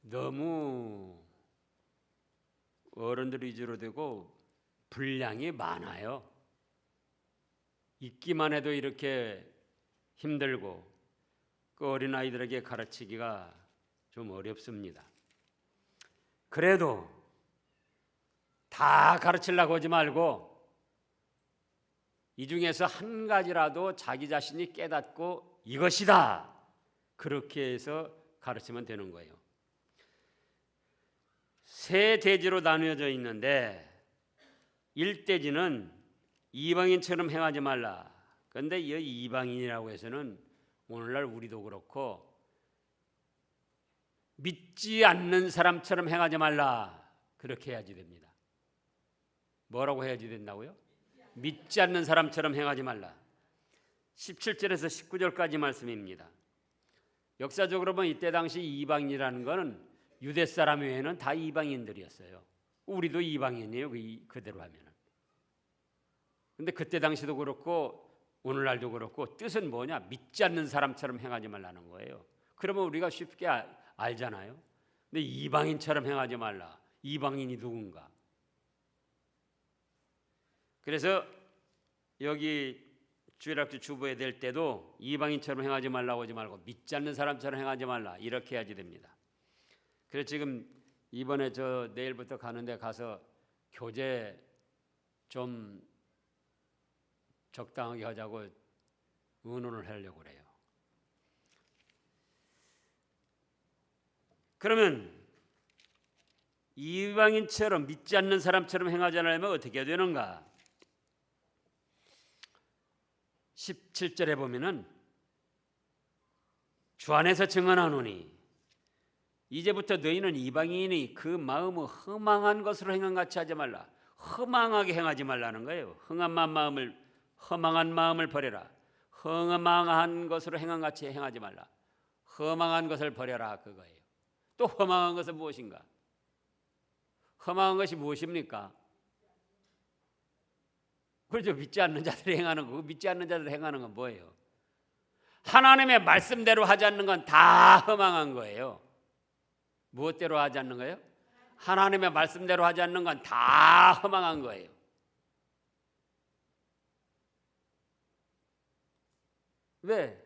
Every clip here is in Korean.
너무 어른들 위주로 되고 분량이 많아요. 읽기만 해도 이렇게 힘들고 그 어린아이들에게 가르치기가 좀 어렵습니다. 그래도 다 가르치려고 하지 말고 이 중에서 한 가지라도 자기 자신이 깨닫고 이것이다 그렇게 해서 가르치면 되는 거예요. 세 대지로 나누어져 있는데 1대지는 이방인처럼 행하지 말라. 그런데 이 이방인이라고 해서는 오늘날 우리도 그렇고 믿지 않는 사람처럼 행하지 말라 그렇게 해야지 됩니다. 뭐라고 해야지 된다고요? 믿지 않는 사람처럼 행하지 말라. 17절에서 19절까지 말씀입니다. 역사적으로 보면 이때 당시 이방인이라는 것은 유대 사람 외에는 다 이방인들이었어요. 우리도 이방인이에요. 그대로 하면은. 근데 그때 당시도 그렇고 오늘날도 그렇고 뜻은 뭐냐? 믿지 않는 사람처럼 행하지 말라는 거예요. 그러면 우리가 쉽게 알잖아요. 근데 이방인처럼 행하지 말라. 이방인이 누군가? 그래서 여기 주일학교 주보에 될 때도 이방인처럼 행하지 말라고 하지 말고 믿지 않는 사람처럼 행하지 말라 이렇게 해야지 됩니다. 그래서 지금 이번에 저 내일부터 가는데 가서 교재 좀 적당하게 하자고 의논을 하려고 그래요. 그러면 이방인처럼 믿지 않는 사람처럼 행하지 않으면 어떻게 되는가? 17절에 보면은 주 안에서 증언하노니 이제부터 너희는 이방인이 그 마음을 허망한 것으로 행함같이 하지 말라. 허망하게 행하지 말라는 거예요. 허망한 마음을 버려라. 허망한 것으로 행함같이 행하지 말라. 허망한 것을 버려라 그거예요. 또 허망한 것은 무엇인가? 허망한 것이 무엇입니까? 그렇죠. 믿지 않는 자들이 행하는 거. 믿지 않는 자들이 행하는 건 뭐예요? 하나님의 말씀대로 하지 않는 건 다 허망한 거예요. 무엇대로 하지 않는 거예요? 하나님의 말씀대로 하지 않는 건 다 허망한 거예요. 왜?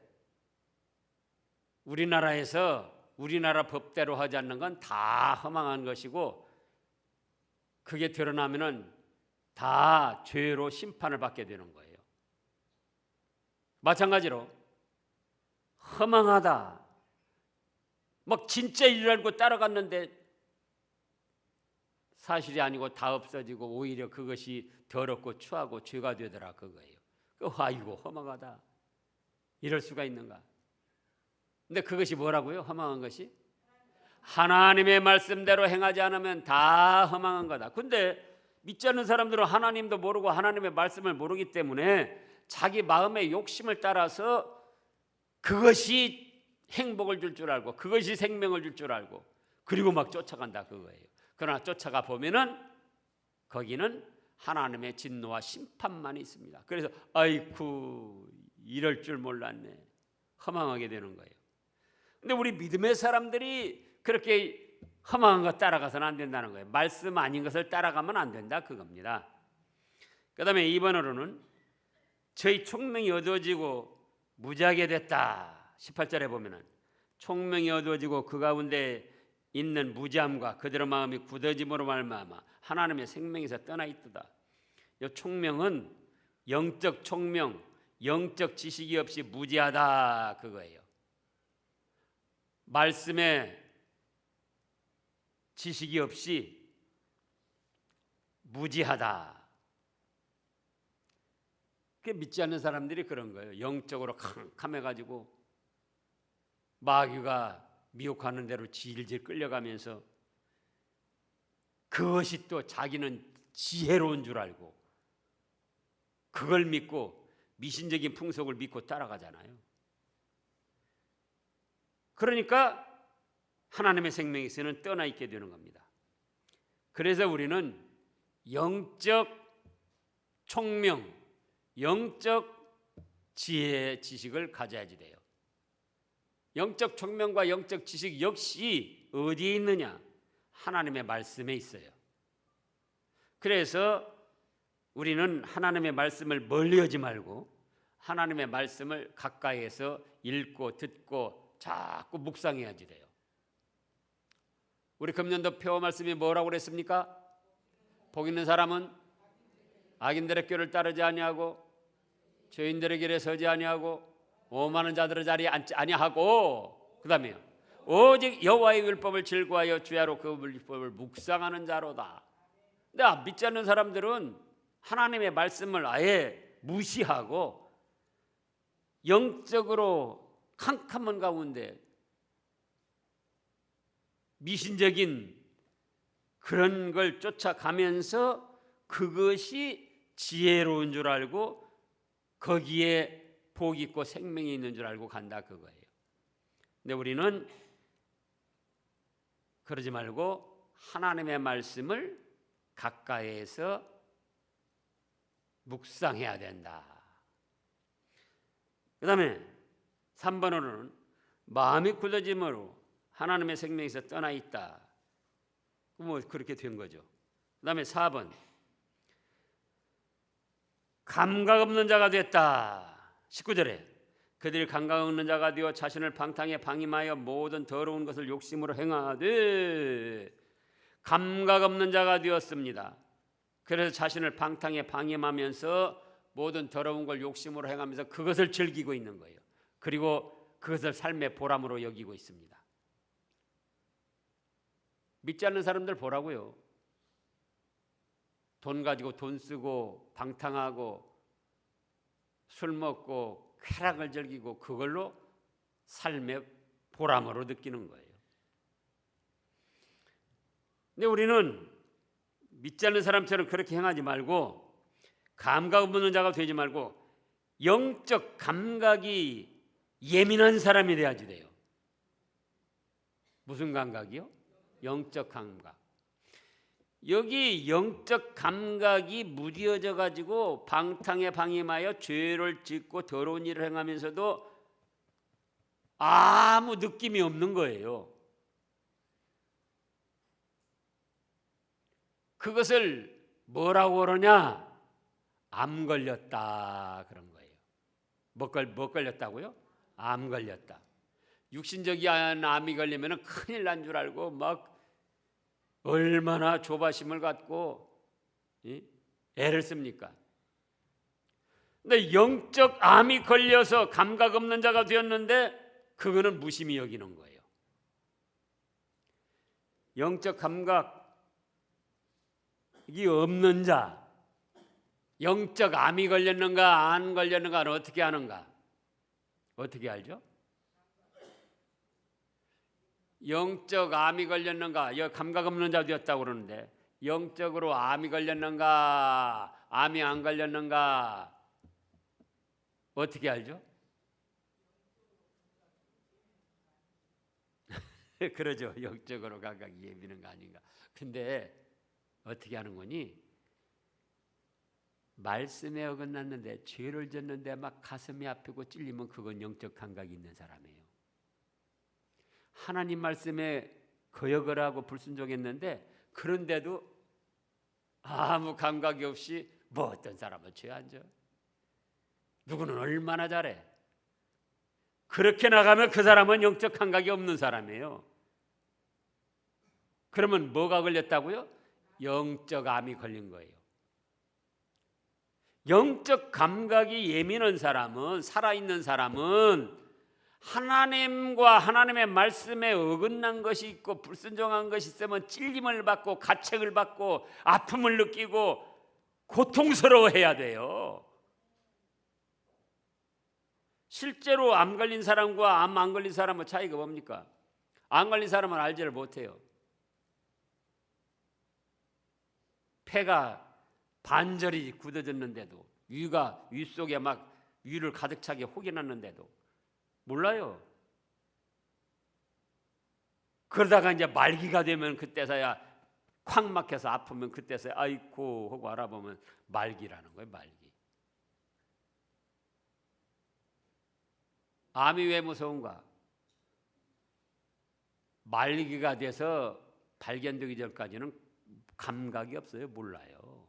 우리나라에서 우리나라 법대로 하지 않는 건 다 허망한 것이고 그게 드러나면은 다 죄로 심판을 받게 되는 거예요. 마찬가지로 허망하다. 막 진짜 일 알고 따라갔는데 사실이 아니고 다 없어지고 오히려 그것이 더럽고 추하고 죄가 되더라 그거예요. 아이고 허망하다. 이럴 수가 있는가? 근데 그것이 뭐라고요? 허망한 것이? 하나님의 말씀대로 행하지 않으면 다 허망한 거다. 근데 믿지 않는 사람들은 하나님도 모르고 하나님의 말씀을 모르기 때문에 자기 마음의 욕심을 따라서 그것이 행복을 줄 줄 알고 그것이 생명을 줄 줄 알고 그리고 막 쫓아간다 그거예요. 그러나 쫓아가 보면은 거기는 하나님의 진노와 심판만 있습니다. 그래서 아이쿠 이럴 줄 몰랐네. 허망하게 되는 거예요. 근데 우리 믿음의 사람들이 그렇게 허망한 것 따라가서는 안 된다는 거예요. 말씀 아닌 것을 따라가면 안 된다 그겁니다. 그 다음에 2번으로는 저희 총명이 어두워지고 무지하게 됐다. 18절에 보면은 총명이 어두워지고 그 가운데 있는 무지함과 그들의 마음이 굳어짐으로 말미암아 하나님의 생명에서 떠나 있도다. 이 총명은 영적 총명, 영적 지식이 없이 무지하다 그거예요. 말씀에 지식이 없이 무지하다. 그게 믿지 않는 사람들이 그런 거예요. 영적으로 캄캄해가지고 마귀가 미혹하는 대로 질질 끌려가면서 그것이 또 자기는 지혜로운 줄 알고 그걸 믿고 미신적인 풍속을 믿고 따라가잖아요. 그러니까 하나님의 생명에서는 떠나 있게 되는 겁니다. 그래서 우리는 영적 총명, 영적 지혜의 지식을 가져야지 돼요. 영적 총명과 영적 지식 역시 어디에 있느냐? 하나님의 말씀에 있어요. 그래서 우리는 하나님의 말씀을 멀리하지 말고 하나님의 말씀을 가까이에서 읽고 듣고 자꾸 묵상해야지 돼요. 우리 금년도 표어 말씀이 뭐라고 그랬습니까? 복 있는 사람은 악인들의 꾀를 따르지 아니하고 죄인들의 길에 서지 아니하고 오만한 자들의 자리에 앉지 아니하고, 그 다음에요, 오직 여호와의 율법을 즐거워하여 주야로 그 율법을 묵상하는 자로다. 근데 믿지 않는 사람들은 하나님의 말씀을 아예 무시하고 영적으로 캄캄한 가운데 미신적인 그런 걸 쫓아가면서 그것이 지혜로운 줄 알고 거기에 복이 있고 생명이 있는 줄 알고 간다, 그거예요. 근데 우리는 그러지 말고 하나님의 말씀을 가까이에서 묵상해야 된다. 그 다음에 3번으로는 마음이 굳어짐으로 하나님의 생명에서 떠나 있다. 뭐 그렇게 된 거죠. 그 다음에 4번, 감각 없는 자가 됐다. 19절에 그들이 감각 없는 자가 되어 자신을 방탕에 방임하여 모든 더러운 것을 욕심으로 행하되, 감각 없는 자가 되었습니다. 그래서 자신을 방탕에 방임하면서 모든 더러운 걸 욕심으로 행하면서 그것을 즐기고 있는 거예요. 그리고 그것을 삶의 보람으로 여기고 있습니다. 믿지 않는 사람들 보라고요. 돈 가지고 돈 쓰고 방탕하고 술 먹고 쾌락을 즐기고 그걸로 삶의 보람으로 느끼는 거예요. 근데 우리는 믿지 않는 사람처럼 그렇게 행하지 말고 감각 없는 자가 되지 말고 영적 감각이 예민한 사람이 돼야지 돼요. 무슨 감각이요? 영적 감각. 여기 영적 감각이 무뎌져 가지고 방탕에 방임하여 죄를 짓고 더러운 일을 행하면서도 아무 느낌이 없는 거예요. 그것을 뭐라고 그러냐? 암 걸렸다 그런 거예요. 뭐 걸렸다고요? 암 걸렸다. 육신적인 암이 걸리면 큰일 난 줄 알고 막 얼마나 조바심을 갖고 애를 씁니까? 근데 영적 암이 걸려서 감각 없는 자가 되었는데 그거는 무심히 여기는 거예요. 영적 감각이 없는 자, 영적 암이 걸렸는가 안 걸렸는가는 어떻게 아는가? 어떻게 알죠? 영적 암이 걸렸는가? 여기 감각 없는 자 되었다고 그러는데 영적으로 암이 걸렸는가? 암이 안 걸렸는가? 어떻게 알죠? 그러죠. 영적으로 감각이 예민한 거 아닌가? 근데 어떻게 하는 거니? 말씀에 어긋났는데 죄를 졌는데 막 가슴이 아프고 찔리면 그건 영적 감각이 있는 사람이에요. 하나님 말씀에 거역을 하고 불순종했는데 그런데도 아무 감각이 없이 뭐 어떤 사람은 죄 안 져? 누구는 얼마나 잘해? 그렇게 나가면 그 사람은 영적 감각이 없는 사람이에요. 그러면 뭐가 걸렸다고요? 영적 암이 걸린 거예요. 영적 감각이 예민한 사람은, 살아있는 사람은 하나님과 하나님의 말씀에 어긋난 것이 있고 불순종한 것이 있으면 찔림을 받고 가책을 받고 아픔을 느끼고 고통스러워해야 돼요. 실제로 암 걸린 사람과 암 안 걸린 사람은 차이가 뭡니까? 암 걸린 사람은 알지를 못해요. 폐가 반절이 굳어졌는데도 위 속에 막 위를 가득 차게 혹이 났는데도 몰라요. 그러다가 이제 말기가 되면 그때서야 콱 막혀서 아프면 그때서야 아이고 하고 알아보면 말기라는 거예요. 말기. 암이 왜 무서운가? 말기가 돼서 발견되기 전까지는 감각이 없어요. 몰라요.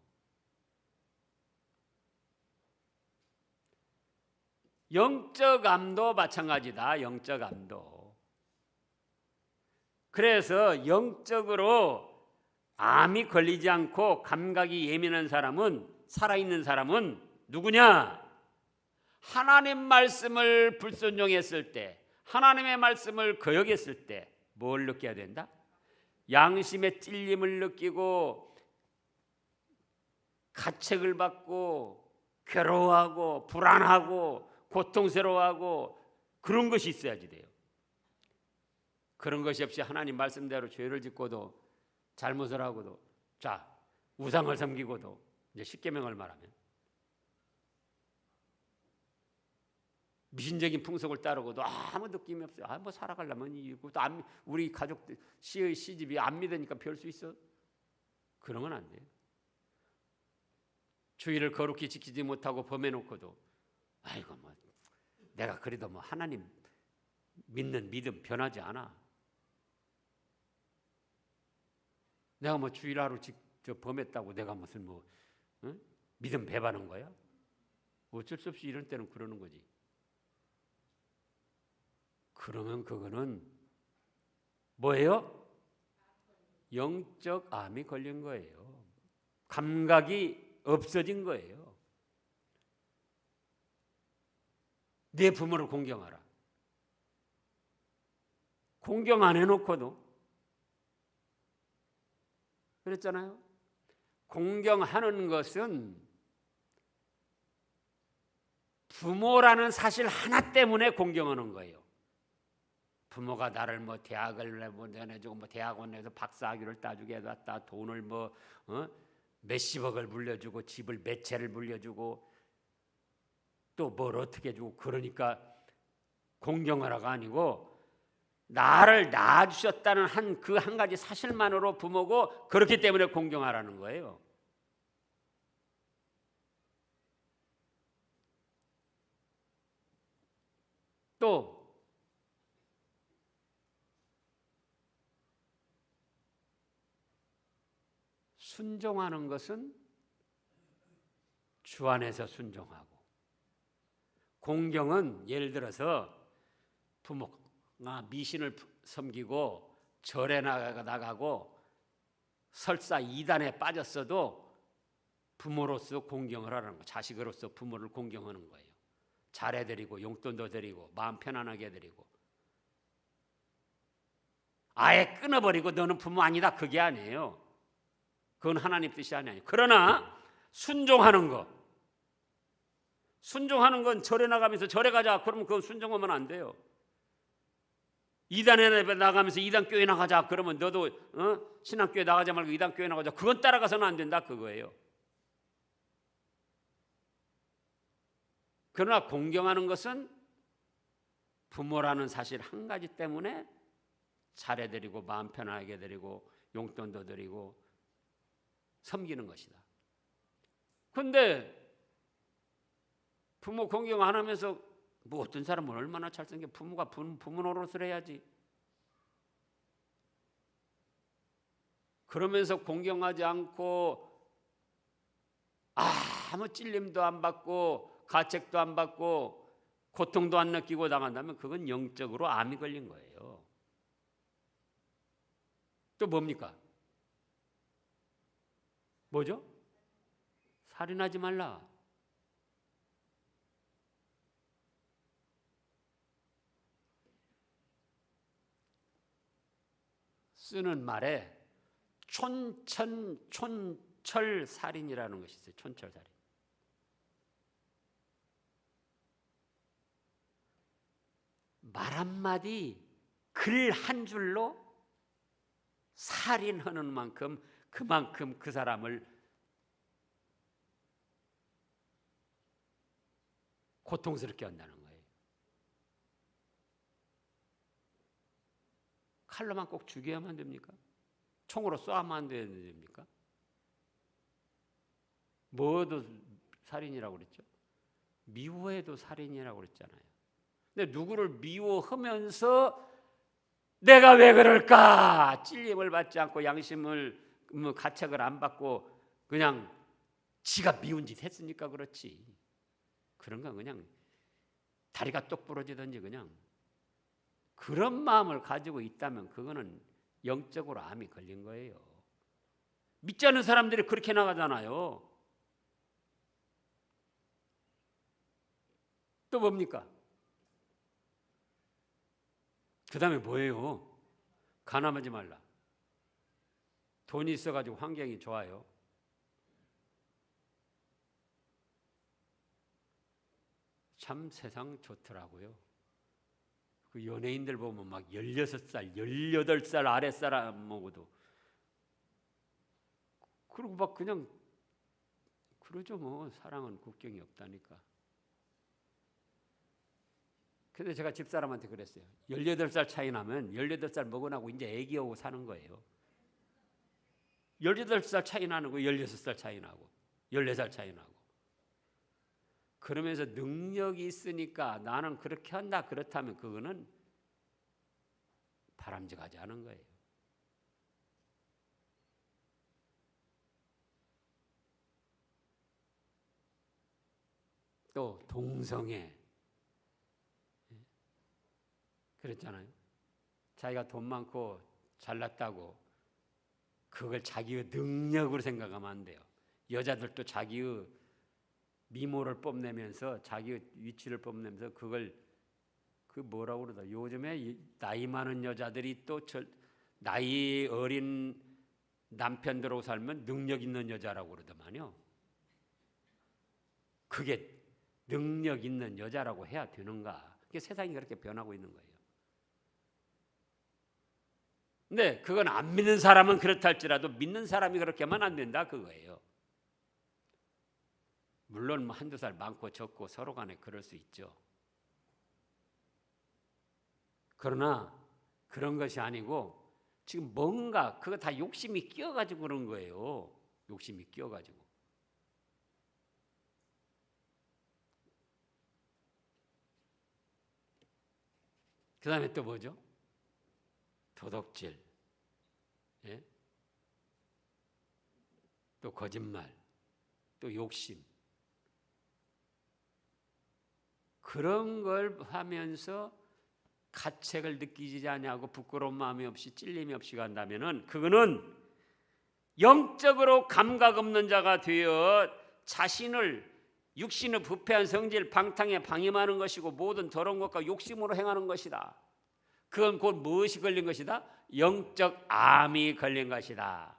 영적 암도 마찬가지다. 영적 암도. 그래서 영적으로 암이 걸리지 않고 감각이 예민한 사람은, 살아있는 사람은 누구냐? 하나님 말씀을 불순종했을 때, 하나님의 말씀을 거역했을 때 뭘 느껴야 된다? 양심의 찔림을 느끼고 가책을 받고 괴로워하고 불안하고 고통스러워하고 그런 것이 있어야지 돼요. 그런 것이 없이 하나님 말씀대로 죄를 짓고도 잘못을 하고도, 자, 우상을 섬기고도, 이제 십계명을 말하면 미신적인 풍속을 따르고도 아무 느낌이 없어요. 뭐 살아가려면 이고 또 우리 가족들 시집이 안 믿으니까 별 수 있어? 그런 건 안 돼요. 주의를 거룩히 지키지 못하고 범해놓고도 아이고 뭐 내가 그래도 뭐 하나님 믿는 믿음 변하지 않아. 내가 뭐 주일 하루 직접 범했다고 내가 무슨 뭐 믿음 배반한 거야? 어쩔 수 없이 이런 때는 그러는 거지. 그러면 그거는 뭐예요? 영적 암이 걸린 거예요. 감각이 없어진 거예요. 내 부모를 공경하라. 공경 안 해놓고도 그랬잖아요. 공경하는 것은 부모라는 사실 하나 때문에 공경하는 거예요. 부모가 나를 뭐 대학을 보내주고 뭐 대학원에서 박사학위를 따주게 해놨다. 돈을 몇십억을 물려주고 집을 몇 채를 물려주고 또 뭘 어떻게 해주고 그러니까 공경하라가 아니고 나를 낳아주셨다는 그 한 가지 사실만으로 부모고 그렇기 때문에 공경하라는 거예요. 또 순종하는 것은 주 안에서 순종하고, 공경은 예를 들어서 부모가 미신을 섬기고 절에 나가고 설사 이단에 빠졌어도 부모로서 공경을 하라는 거예요. 자식으로서 부모를 공경하는 거예요. 잘해드리고 용돈도 드리고 마음 편안하게 해드리고, 아예 끊어버리고 너는 부모 아니다 그게 아니에요. 그건 하나님 뜻이 아니에요. 그러나 순종하는 거, 순종하는 건 절에 나가면서 절에 가자 그러면 그건 순종하면 안 돼요. 이단에 나가면서 이단 교회 나가자 그러면 너도 신앙교회 나가자 말고 이단 교회 나가자 그건 따라가서는 안 된다 그거예요. 그러나 공경하는 것은 부모라는 사실 한 가지 때문에 잘해드리고 마음 편하게 드리고 용돈도 드리고 섬기는 것이다. 그런데 부모 공경 안 하면서 뭐 어떤 사람은 얼마나 잘생겨 부모가 부모 노릇을 해야지. 그러면서 공경하지 않고 아무 찔림도 안 받고 가책도 안 받고 고통도 안 느끼고 나간다면 그건 영적으로 암이 걸린 거예요. 또 뭡니까? 뭐죠? 살인하지 말라. 쓰는 말에 촌철살인이라는 것이 있어요. 촌철살인. 말 한마디, 글 한 줄로 살인하는 만큼 그만큼 그 사람을 고통스럽게 한다는 거예요. 칼로만 꼭 죽여야만 됩니까? 총으로 쏘아만 안 됩니까? 뭐도 살인이라고 그랬죠? 미워해도 살인이라고 그랬잖아요. 근데 누구를 미워하면서 내가 왜 그럴까? 찔림을 받지 않고 양심을 가책을 안 받고 그냥 지가 미운 짓 했으니까 그렇지. 그런 건 그냥 다리가 똑 부러지든지 그냥 그런 마음을 가지고 있다면 그거는 영적으로 암이 걸린 거예요. 믿지 않는 사람들이 그렇게 나가잖아요. 또 뭡니까? 그 다음에 뭐예요? 가늠하지 말라. 돈이 있어가지고 환경이 좋아요. 참 세상 좋더라고요. 그 연예인들 보면 막 16살, 18살 아랫사람 먹어도 그리고 막 그냥 그러죠 뭐. 사랑은 국경이 없다니까. 근데 제가 집사람한테 그랬어요. 18살 차이 나면 18살 먹어나고 이제 애기 오고 사는 거예요. 18살 차이 나는 거 16살 차이 나고 14살 차이 나고 그러면서 능력이 있으니까 나는 그렇게 한다 그렇다면 그거는 바람직하지 않은 거예요. 또 동성애 그랬잖아요. 자기가 돈 많고 잘났다고 그걸 자기의 능력으로 생각하면 안 돼요. 여자들도 자기의 미모를 뽐내면서 자기의 위치를 뽐내면서 그걸 그 뭐라고 그러다. 요즘에 나이 많은 여자들이 또 나이 어린 남편들하고 살면 능력 있는 여자라고 그러더만요. 그게 능력 있는 여자라고 해야 되는가? 그게 세상이 그렇게 변하고 있는 거예요. 근데 그건 안 믿는 사람은 그렇다 할지라도 믿는 사람이 그렇게 하면 안 된다 그거예요. 물론 뭐 한두 살 많고 적고 서로 간에 그럴 수 있죠. 그러나 그런 것이 아니고 지금 뭔가 그거 다 욕심이 끼어가지고 그런 거예요. 욕심이 끼어가지고. 그 다음에 또 뭐죠? 도덕질, 예? 또 거짓말, 또 욕심. 그런 걸 하면서 가책을 느끼지 않냐고 부끄러운 마음이 없이 찔림이 없이 간다면은 그거는 영적으로 감각 없는 자가 되어 자신을 육신의 부패한 성질 방탕에 방임하는 것이고 모든 더러운 것과 욕심으로 행하는 것이다. 그건 곧 무엇이 걸린 것이다? 영적 암이 걸린 것이다.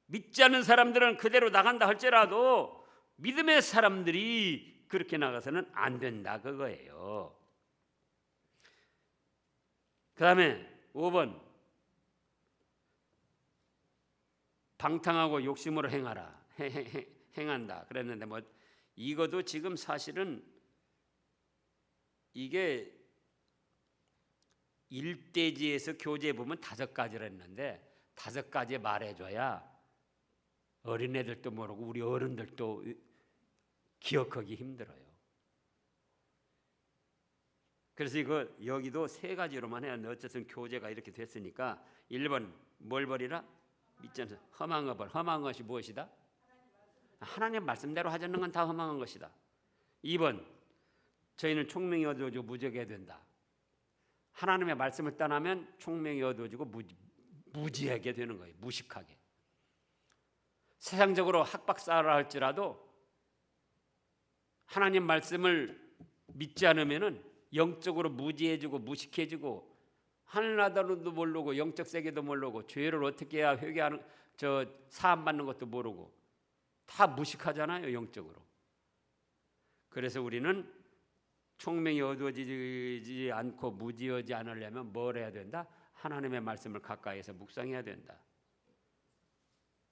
믿지 않는 사람들은 그대로 나간다 할지라도 믿음의 사람들이 그렇게 나가서는 안 된다 그거예요. 그 다음에 5번 방탕하고 욕심으로 행하라. 행한다 그랬는데 뭐 이것도 지금 사실은 이게 일대지에서 교재에 보면 5가지를 했는데 5가지 말해줘야 어린애들도 모르고 우리 어른들도 기억하기 힘들어요. 그래서 이거 여기도 3가지로만 해야 어쨌든 교재가 이렇게 됐으니까 1번 뭘 버리라? 믿지 않는 험한 것 버려. 험한 것이 무엇이다? 하나님 말씀대로 하자는 건 다 험한 것이다. 2번 저희는 총명이 어두워지고 무지하게 된다. 하나님의 말씀을 떠나면 총명이 어두워지고 무지하게 되는 거예요. 무식하게. 세상적으로 학박사라 할지라도 하나님 말씀을 믿지 않으면은 영적으로 무지해지고 무식해지고 하늘나라도 모르고 영적 세계도 모르고 죄를 어떻게 해야 회개하는 사함 받는 것도 모르고 다 무식하잖아요. 영적으로. 그래서 우리는 총명이 어두워지지 않고 무지하지 않으려면 뭘 해야 된다? 하나님의 말씀을 가까이에서 묵상해야 된다.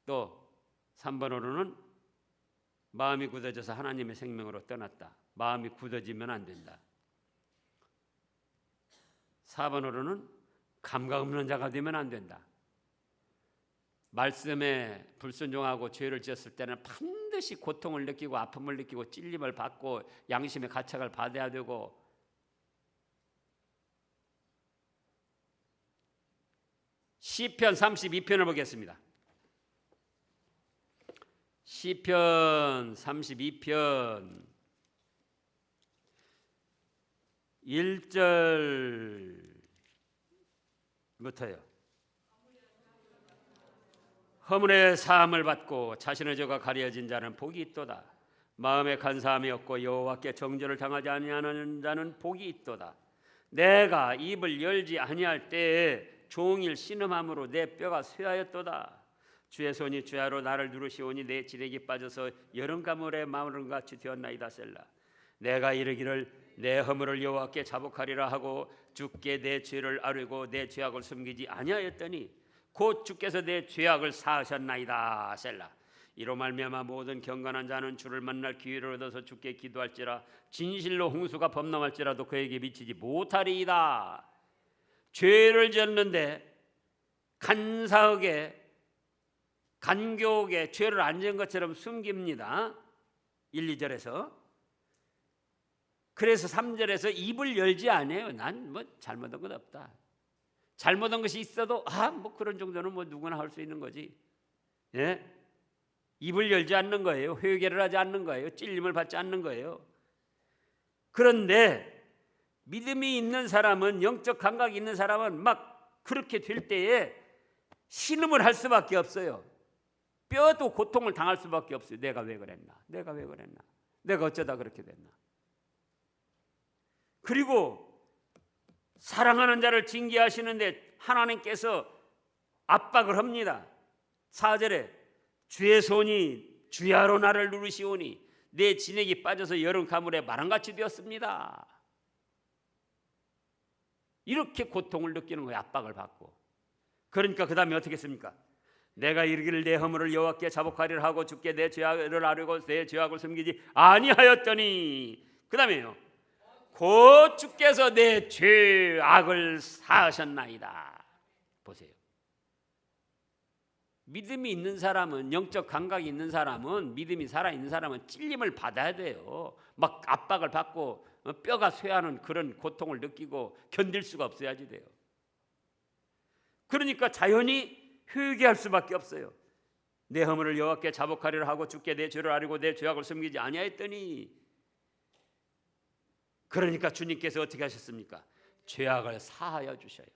또 3번으로는 마음이 굳어져서 하나님의 생명으로 떠났다. 마음이 굳어지면 안 된다. 4번으로는 감각 없는 자가 되면 안 된다. 말씀에 불순종하고 죄를 지었을 때는 반드시 고통을 느끼고 아픔을 느끼고 찔림을 받고 양심의 가책을 받아야 되고, 시편 32편을 보겠습니다. 시편 32편 1절부터요. 허물의 사함을 받고 자신의 죄가 가려진 자는 복이 있도다. 마음에 간사함이 없고 여호와께 정죄를 당하지 아니하는 자는 복이 있도다. 내가 입을 열지 아니할 때에 종일 신음함으로 내 뼈가 쇠하였도다. 주의 손이 주야로 나를 누르시오니 내 지렉이 빠져서 여름 가물에 마름같이 되었나이다. 셀라. 내가 이르기를 내 허물을 여호와께 자복하리라 하고 주께 내 죄를 아뢰고 내 죄악을 숨기지 아니하였더니 곧 주께서 내 죄악을 사하셨나이다. 셀라. 이로 말미암아 모든 경건한 자는 주를 만날 기회를 얻어서 주께 기도할지라 진실로 홍수가 범람할지라도 그에게 미치지 못하리이다. 죄를 지었는데 간사하게 간교하게 죄를 안 지은 것처럼 숨깁니다. 1, 2절에서. 그래서 3절에서 입을 열지 않아요. 난 뭐 잘못한 것 없다. 잘못한 것이 있어도 뭐 그런 정도는 뭐 누구나 할 수 있는 거지. 예? 입을 열지 않는 거예요. 회개를 하지 않는 거예요. 찔림을 받지 않는 거예요. 그런데 믿음이 있는 사람은, 영적 감각이 있는 사람은 막 그렇게 될 때에 신음을 할 수밖에 없어요. 뼈도 고통을 당할 수밖에 없어요. 내가 왜 그랬나? 내가 왜 그랬나? 내가 어쩌다 그렇게 됐나? 그리고 사랑하는 자를 징계하시는데 하나님께서 압박을 합니다. 4절에 주의 손이 주야로 나를 누르시오니 내 진액이 빠져서 여름 가물에 마랑같이 되었습니다. 이렇게 고통을 느끼는 거예요. 압박을 받고. 그러니까 그 다음에 어떻게 했습니까? 내가 이르기를 내 허물을 여호와께 자복하리라 하고 주께 내 죄악을 아뢰고 내 죄악을 숨기지 아니하였더니, 그 다음에요, 곧 주께서 내 죄악을 사하셨나이다. 보세요. 믿음이 있는 사람은, 영적 감각이 있는 사람은, 믿음이 살아있는 사람은 찔림을 받아야 돼요. 막 압박을 받고 뼈가 쇠하는 그런 고통을 느끼고 견딜 수가 없어야지 돼요. 그러니까 자연히 회개할 수밖에 없어요. 내 허물을 여호와께 자복하리라 하고 주께 내 죄를 아뢰고 내 죄악을 숨기지 아니하였더니, 그러니까 주님께서 어떻게 하셨습니까? 죄악을 사하여 주셔요.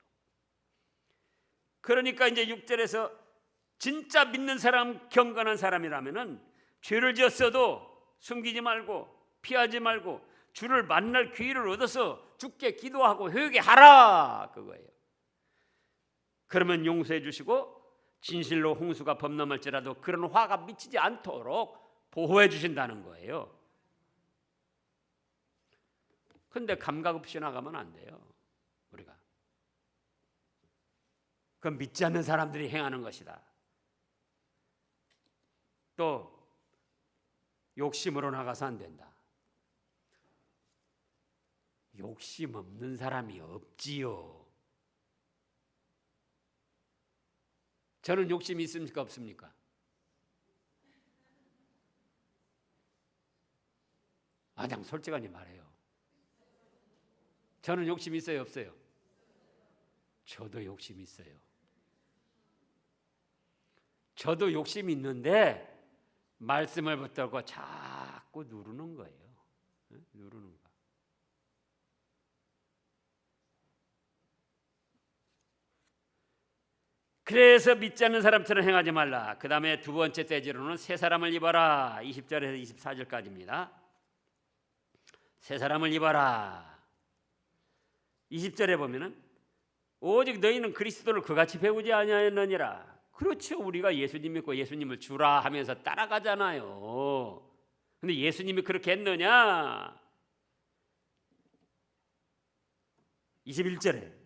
그러니까 이제 6절에서 진짜 믿는 사람, 경건한 사람이라면은 죄를 지었어도 숨기지 말고 피하지 말고 주를 만날 기회를 얻어서 주께 기도하고 회개하라, 그거예요. 그러면 용서해 주시고 진실로 홍수가 범람할지라도 그런 화가 미치지 않도록 보호해 주신다는 거예요. 근데 감각 없이 나가면 안 돼요. 우리가. 그건 믿지 않는 사람들이 행하는 것이다. 또 욕심으로 나가서 안 된다. 욕심 없는 사람이 없지요. 저는 욕심이 있습니까, 없습니까? 그냥 솔직하게 말해요. 저는 욕심이 있어요, 없어요? 저도 욕심이 있어요. 저도 욕심이 있는데 말씀을 붙들고 자꾸 누르는 거예요. 누르는 거. 그래서 믿지 않는 사람처럼 행하지 말라. 그 다음에 두 번째 떼지로는 새 사람을 입어라. 20절에서 24절까지입니다. 새 사람을 입어라. 20절에 보면은 오직 너희는 그리스도를 그같이 배우지 아니하였느니라. 그렇죠. 우리가 예수님 믿고 예수님을 주라 하면서 따라가잖아요. 근데 예수님이 그렇게 했느냐? 21절에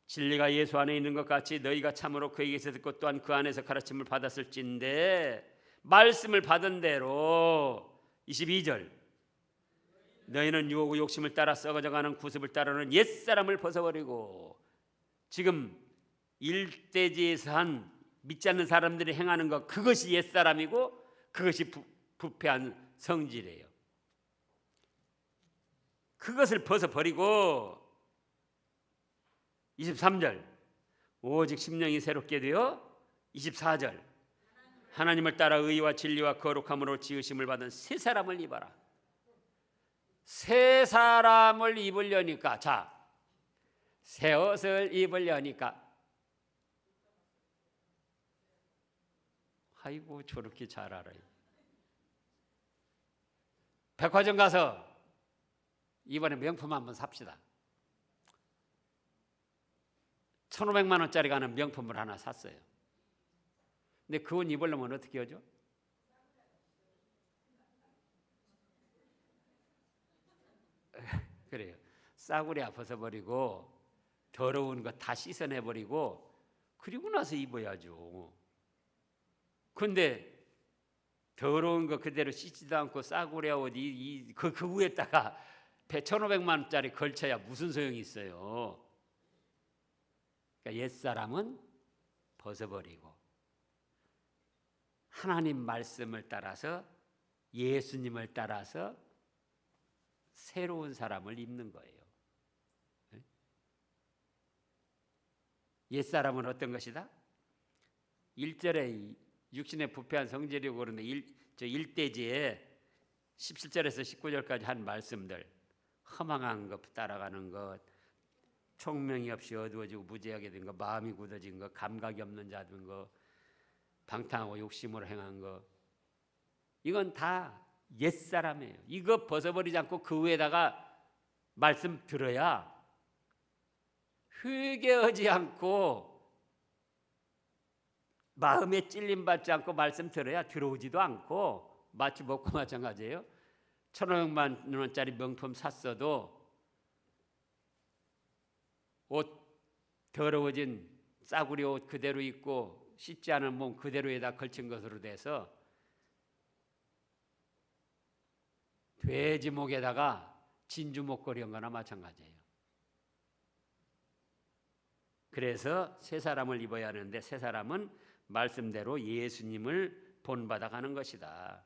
진리가 예수 안에 있는 것 같이 너희가 참으로 그에게서 듣고 또한 그 안에서 가르침을 받았을진데 말씀을 받은 대로 22절 너희는 유혹의 욕심을 따라 썩어져가는 구습을 따르는 옛사람을 벗어버리고 지금 일대지에서 한 믿지 않는 사람들이 행하는 것, 그것이 옛사람이고 그것이 부패한 성질이에요. 그것을 벗어버리고 23절 오직 심령이 새롭게 되어 24절 하나님을 따라 의와 진리와 거룩함으로 지으심을 받은 새 사람을 입어라. 새 사람을 입으려니까, 자, 새 옷을 입으려니까, 아이고 저렇게 잘 알아요. 백화점 가서 이번에 명품 한번 삽시다. 1,500만 원짜리 가는 명품을 하나 샀어요. 근데 그 옷 입으려면 어떻게 하죠? 그래요. 싸구려 벗어버리고 더러운 거 다 씻어내버리고 그리고 나서 입어야죠. 근데 더러운 거 그대로 씻지도 않고 싸구려 옷 그 위에다가 1,500만 원짜리 걸쳐야 무슨 소용이 있어요. 그러니까 옛사람은 벗어버리고 하나님 말씀을 따라서 예수님을 따라서 새로운 사람을 입는 거예요. 옛사람은 어떤 것이다? 1절에 육신의 부패한 성질이고 그런데 1대지에 17절에서 19절까지 한 말씀들, 허망한 것 따라가는 것, 총명이 없이 어두워지고 무지하게 된 것, 마음이 굳어진 것, 감각이 없는 자 된 것, 방탕하고 욕심으로 행한 것, 이건 다 옛사람이에요. 이거 벗어버리지 않고 그 위에다가 말씀 들어야 회개하지 않고 마음에 찔림받지 않고 말씀 들어야 들어오지도 않고 마치 먹고 마찬가지예요. 1,500만 원짜리 명품 샀어도 옷 더러워진 싸구려 옷 그대로 입고 씻지 않은 몸 그대로에다 걸친 것으로 돼서 돼지 목에다가 진주 목걸이 한 거나 마찬가지예요. 그래서 새 사람을 입어야 하는데 새 사람은 말씀대로 예수님을 본받아 가는 것이다.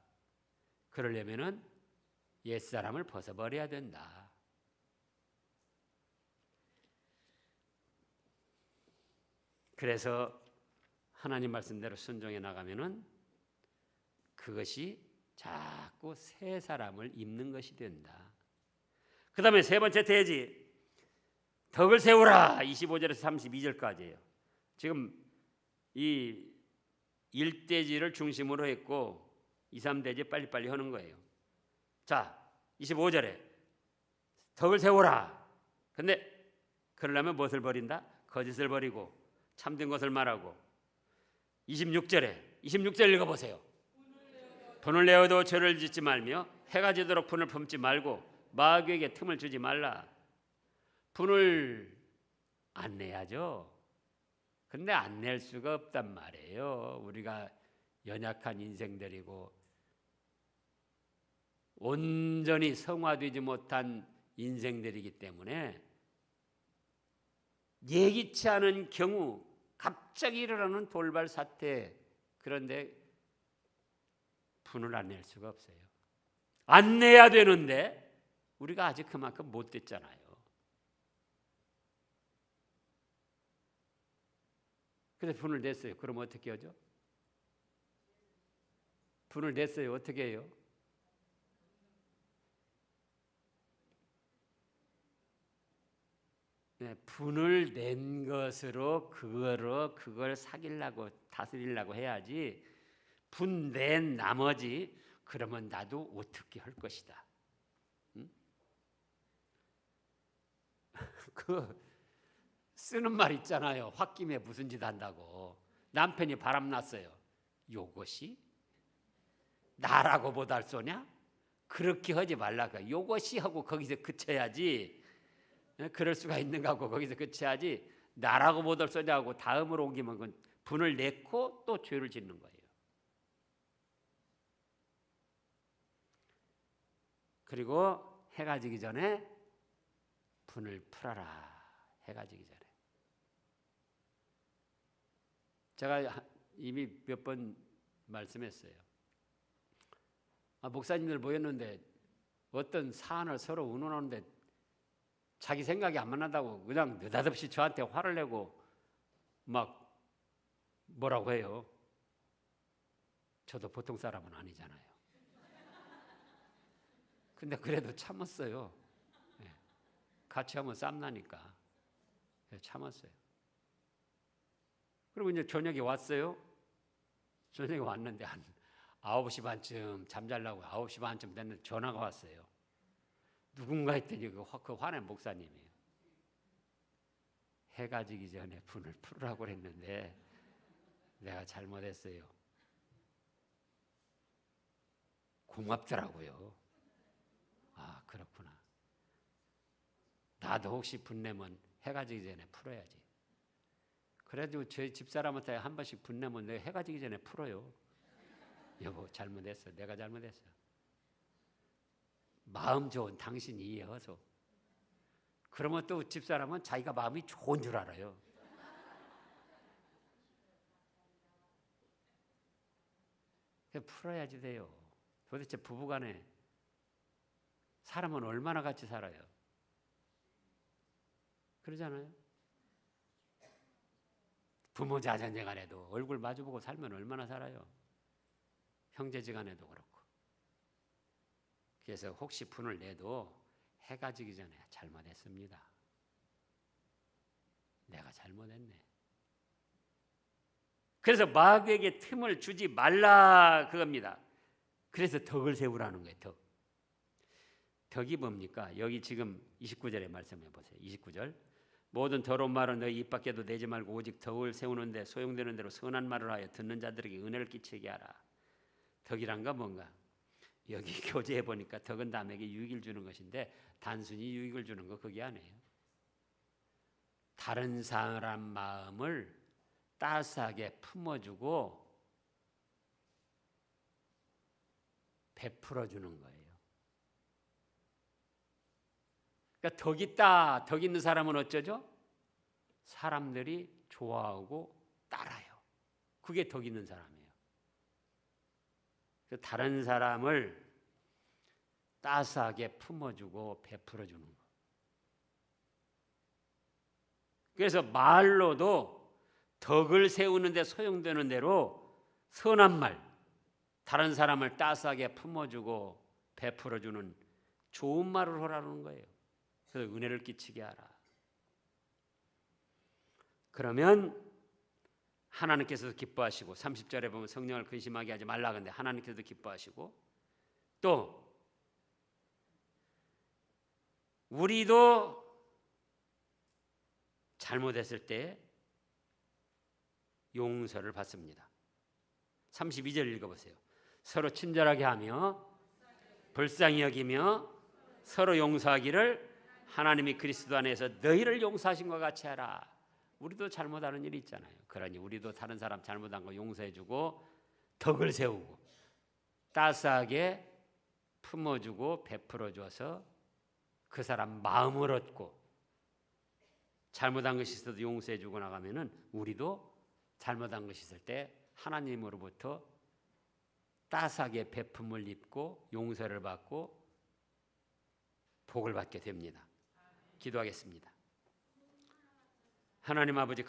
그러려면은 옛사람을 벗어버려야 된다. 그래서 하나님 말씀대로 순종해 나가면은 그것이 자꾸 새 사람을 입는 것이 된다. 그 다음에 세 번째 대지, 덕을 세우라. 25절에서 32절까지예요. 지금 이 1대지를 중심으로 했고 2, 3대지 빨리빨리 하는 거예요. 자, 25절에 덕을 세우라. 근데 그러려면 무엇을 버린다? 거짓을 버리고 참된 것을 말하고. 26절 읽어보세요. 분을 내어도 죄를 짓지 말며 해가 지도록 분을 품지 말고 마귀에게 틈을 주지 말라. 분을 안 내야죠. 근데 안 낼 수가 없단 말이에요. 우리가 연약한 인생들이고 온전히 성화되지 못한 인생들이기 때문에 예기치 않은 경우 갑자기 일어나는 돌발 사태, 그런데 분을 안 낼 수가 없어요. 안 내야 되는데 우리가 아직 그만큼 못 됐잖아요. 그래서 분을 냈어요. 그럼 어떻게 하죠? 분을 냈어요. 어떻게 해요? 네, 분을 낸 것으로 그걸 사귀려고 다스리려고 해야지. 분 낸 나머지 그러면 나도 어떻게 할 것이다. 응? 그 쓰는 말 있잖아요. 홧김에 무슨 짓 한다고. 남편이 바람났어요. 요것이 나라고 못할 소냐? 그렇게 하지 말라고. 요것이 하고 거기서 그쳐야지. 그럴 수가 있는가 하고 거기서 그쳐야지. 나라고 못할 소냐고 다음으로 옮기면 그건 분을 냈고 또 죄를 짓는 거예요. 그리고 해가 지기 전에 분을 풀어라. 해가 지기 전에. 제가 이미 몇 번 말씀했어요. 목사님들 모였는데 어떤 사안을 서로 의논하는데 자기 생각이 안 맞는다고 그냥 느닷없이 저한테 화를 내고 막 뭐라고 해요. 저도 보통 사람은 아니잖아요. 근데 그래도 참았어요. 같이 하면 쌈나니까 참았어요. 그리고 이제 저녁에 왔어요. 저녁에 왔는데 한 9시 반쯤 잠자려고 9시 반쯤 됐는데 전화가 왔어요. 누군가 했더니 그 화낸 목사님이에요. 해가 지기 전에 분을 풀으라고 그랬는데 내가 잘못했어요. 고맙더라고요. 아, 그렇구나. 나도 혹시 분내면 해가 지기 전에 풀어야지. 그래도 저희 집사람한테 한 번씩 분내면 내 해가 지기 전에 풀어요. 여보, 잘못했어. 내가 잘못했어. 마음 좋은 당신이 이해해서. 그러면 또 집사람은 자기가 마음이 좋은 줄 알아요. 풀어야지 돼요. 도대체 부부간에 사람은 얼마나 같이 살아요? 그러잖아요. 부모 자녀간에도 얼굴 마주보고 살면 얼마나 살아요? 형제지간에도 그렇고. 그래서 혹시 분을 내도 해가 지기 전에 잘못했습니다. 내가 잘못했네. 그래서 마귀에게 틈을 주지 말라 그겁니다. 그래서 덕을 세우라는 거예요. 덕이 뭡니까? 여기 지금 29절에 말씀해 보세요. 29절. 모든 더러운 말은 너희 입 밖에도 내지 말고 오직 덕을 세우는데 소용되는 대로 선한 말을 하여 듣는 자들에게 은혜를 끼치게 하라. 덕이란 건 뭔가? 여기 교재에 보니까 덕은 남에게 유익을 주는 것인데 단순히 유익을 주는 거 그게 아니에요. 다른 사람 마음을 따스하게 품어주고 베풀어주는 거예요. 그러니까 덕 있다, 덕 있는 사람은 어쩌죠? 사람들이 좋아하고 따라요. 그게 덕 있는 사람이에요. 다른 사람을 따스하게 품어주고 베풀어주는 거. 그래서 말로도 덕을 세우는데 소용되는 대로 선한 말, 다른 사람을 따스하게 품어주고 베풀어주는 좋은 말을 하라는 거예요. 그래서 은혜를 끼치게 하라. 그러면 하나님께서도 기뻐하시고 30절에 보면 성령을 근심하게 하지 말라 근데 하나님께서도 기뻐하시고 또 우리도 잘못했을 때 용서를 받습니다. 32절 읽어보세요. 서로 친절하게 하며 불쌍히 여기며 서로 용서하기를 하나님이 그리스도 안에서 너희를 용서하신 것 같이 하라. 우리도 잘못하는 일이 있잖아요. 그러니 우리도 다른 사람 잘못한 거 용서해주고 덕을 세우고 따스하게 품어주고 베풀어줘서 그 사람 마음을 얻고 잘못한 것이 있어도 용서해주고 나가면은 우리도 잘못한 것이 있을 때 하나님으로부터 따스하게 베품을 입고 용서를 받고 복을 받게 됩니다. 기도하겠습니다. 하나님 아버지